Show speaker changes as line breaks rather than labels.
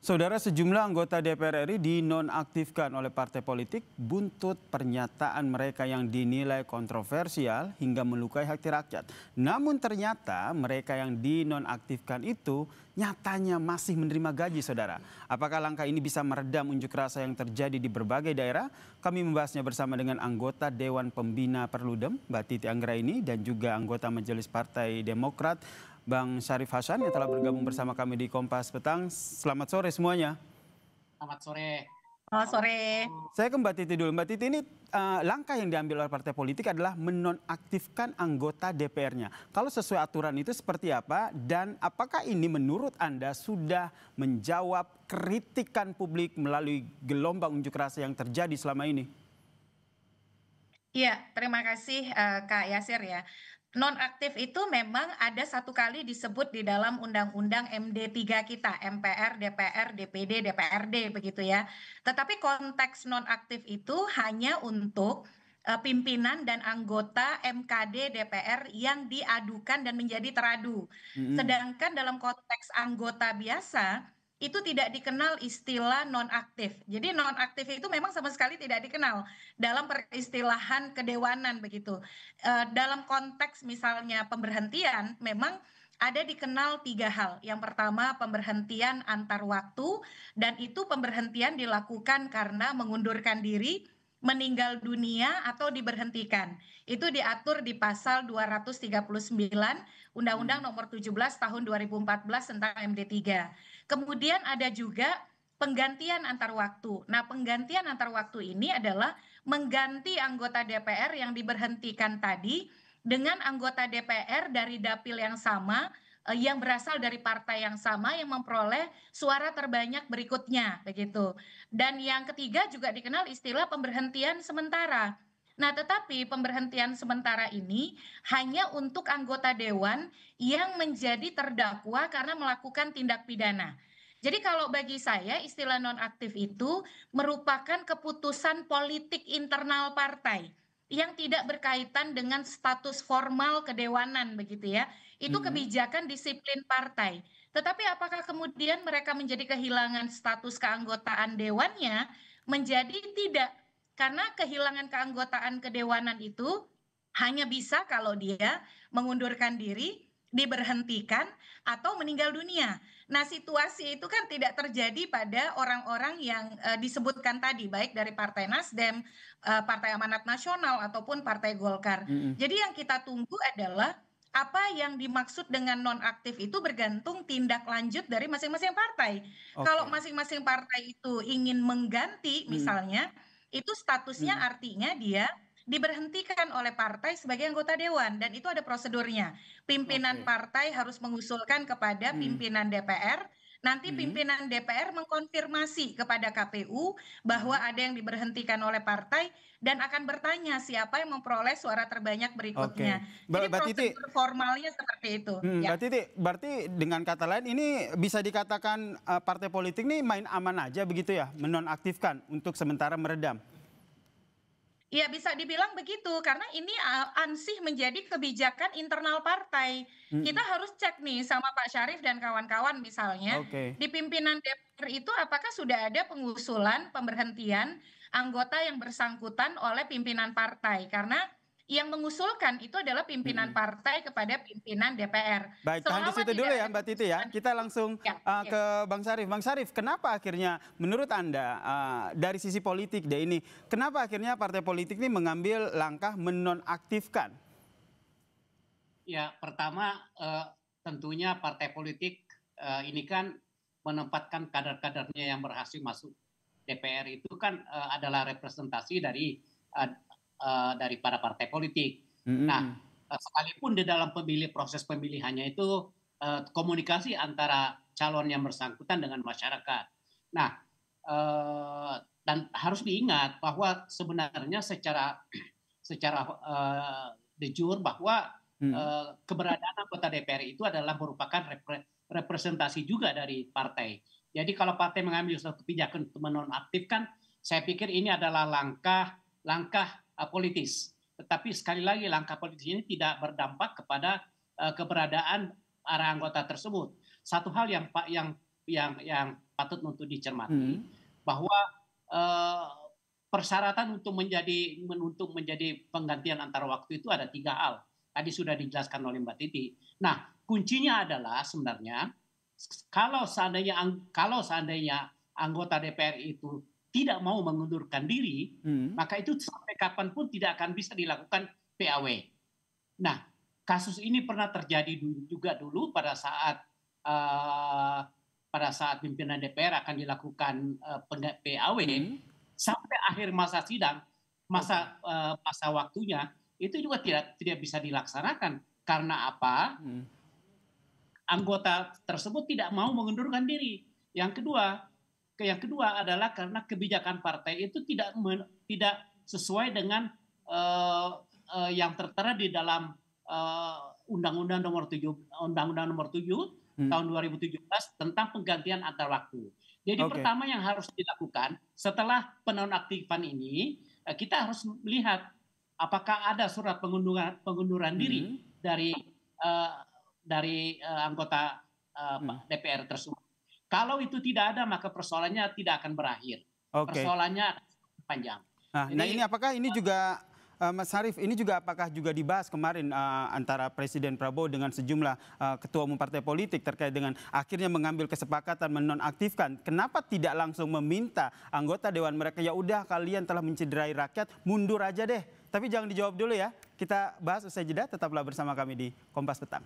Saudara, sejumlah anggota DPR RI dinonaktifkan oleh partai politik buntut pernyataan mereka yang dinilai kontroversial hingga melukai hati rakyat. Namun ternyata mereka yang dinonaktifkan itu nyatanya masih menerima gaji, saudara. Apakah langkah ini bisa meredam unjuk rasa yang terjadi di berbagai daerah? Kami membahasnya bersama dengan anggota Dewan Pembina Perludem, Mbak Titi Anggraini, dan juga anggota Majelis Partai Demokrat, Bang Syarif Hasan, yang telah bergabung bersama kami di Kompas Petang. Selamat sore semuanya.
Selamat sore.
Selamat sore.
Saya ke Mbak Titi dulu. Mbak Titi, ini langkah yang diambil oleh partai politik adalah menonaktifkan anggota DPR-nya. Kalau sesuai aturan itu seperti apa? Dan apakah ini menurut Anda sudah menjawab kritikan publik melalui gelombang unjuk rasa yang terjadi selama ini?
Iya, terima kasih Kak Yasir ya. Nonaktif itu memang ada satu kali disebut di dalam Undang-Undang MD3 kita, MPR, DPR, DPD, DPRD begitu ya. Tetapi konteks nonaktif itu hanya untuk pimpinan dan anggota MKD DPR yang diadukan dan menjadi teradu. Sedangkan dalam konteks anggota biasa itu tidak dikenal istilah nonaktif. Jadi nonaktif itu memang sama sekali tidak dikenal dalam peristilahan kedewanan begitu. Dalam konteks misalnya pemberhentian memang ada dikenal tiga hal. Yang pertama pemberhentian antar waktu, dan itu pemberhentian dilakukan karena mengundurkan diri, meninggal dunia, atau diberhentikan. Itu diatur di pasal 239 Undang-Undang nomor 17 tahun 2014 tentang MD3. Kemudian ada juga penggantian antar waktu. Nah, penggantian antar waktu ini adalah mengganti anggota DPR yang diberhentikan tadi dengan anggota DPR dari dapil yang sama, yang berasal dari partai yang sama, yang memperoleh suara terbanyak berikutnya begitu. Dan yang ketiga juga dikenal istilah pemberhentian sementara. Nah, tetapi pemberhentian sementara ini hanya untuk anggota dewan yang menjadi terdakwa karena melakukan tindak pidana. Jadi kalau bagi saya istilah nonaktif itu merupakan keputusan politik internal partai yang tidak berkaitan dengan status formal kedewanan begitu ya. Itu kebijakan disiplin partai. Tetapi apakah kemudian mereka menjadi kehilangan status keanggotaan dewannya? Menjadi tidak. Karena kehilangan keanggotaan kedewanan itu hanya bisa kalau dia mengundurkan diri, diberhentikan, atau meninggal dunia. Nah, situasi itu kan tidak terjadi pada orang-orang yang disebutkan tadi, baik dari Partai Nasdem, Partai Amanat Nasional, ataupun Partai Golkar. Jadi yang kita tunggu adalah apa yang dimaksud dengan nonaktif itu bergantung tindak lanjut dari masing-masing partai. Kalau masing-masing partai itu ingin mengganti misalnya, itu statusnya artinya dia diberhentikan oleh partai sebagai anggota dewan, dan itu ada prosedurnya. Pimpinan partai harus mengusulkan kepada pimpinan DPR, nanti pimpinan DPR mengkonfirmasi kepada KPU bahwa ada yang diberhentikan oleh partai dan akan bertanya siapa yang memperoleh suara terbanyak berikutnya. Jadi
Mbak Titi,
prosedur formalnya seperti itu.
Mbak Titi, berarti dengan kata lain ini bisa dikatakan partai politik ini main aman aja begitu ya, menonaktifkan untuk sementara meredam.
Ya bisa dibilang begitu, karena ini ansih menjadi kebijakan internal partai. Kita harus cek nih sama Pak Syarif dan kawan-kawan misalnya, di pimpinan DPR itu apakah sudah ada pengusulan pemberhentian anggota yang bersangkutan oleh pimpinan partai. Karena yang mengusulkan itu adalah pimpinan partai kepada pimpinan DPR.
Baik, tahan di situ dulu ya Mbak Titi ya. Kita langsung ke Bang Syarif. Bang Syarif, kenapa akhirnya menurut Anda dari sisi politik deh ini, kenapa akhirnya partai politik ini mengambil langkah menonaktifkan?
Ya, pertama tentunya partai politik ini kan menempatkan kader-kadernya yang berhasil masuk DPR itu kan adalah representasi daripada partai politik. Nah, sekalipun di dalam proses pemilihannya itu komunikasi antara calon yang bersangkutan dengan masyarakat. Nah, dan harus diingat bahwa sebenarnya secara de jure bahwa keberadaan anggota DPR itu adalah merupakan representasi juga dari partai. Jadi kalau partai mengambil suatu kebijakan untuk menonaktifkan, saya pikir ini adalah langkah politis. Tetapi sekali lagi langkah politis ini tidak berdampak kepada keberadaan para anggota tersebut. Satu hal yang yang patut untuk dicermati bahwa persyaratan untuk menjadi penggantian antar waktu itu ada 3 hal. Tadi sudah dijelaskan oleh Mbak Titi. Nah, kuncinya adalah sebenarnya kalau seandainya anggota DPR itu tidak mau mengundurkan diri, maka itu sampai kapanpun tidak akan bisa dilakukan PAW. Nah, kasus ini pernah terjadi juga dulu pada saat pimpinan DPR akan dilakukan PAW sampai akhir masa sidang, masa waktunya itu juga tidak bisa dilaksanakan karena apa? Anggota tersebut tidak mau mengundurkan diri. Yang kedua adalah karena kebijakan partai itu tidak sesuai dengan yang tertera di dalam Undang-Undang Nomor 7 tahun 2017 tentang penggantian antar waktu. Jadi pertama yang harus dilakukan setelah penonaktifan ini, kita harus melihat apakah ada surat pengunduran diri dari anggota DPR tersebut. Kalau itu tidak ada, maka persoalannya tidak akan berakhir. Persoalannya akan panjang.
Nah, ini apakah ini juga Mas Harif, ini juga apakah juga dibahas kemarin antara Presiden Prabowo dengan sejumlah ketua umum partai politik terkait dengan akhirnya mengambil kesepakatan menonaktifkan? Kenapa tidak langsung meminta anggota dewan mereka, ya udah kalian telah mencederai rakyat, mundur aja deh. Tapi jangan dijawab dulu ya. Kita bahas usai jeda, tetaplah bersama kami di Kompas Petang.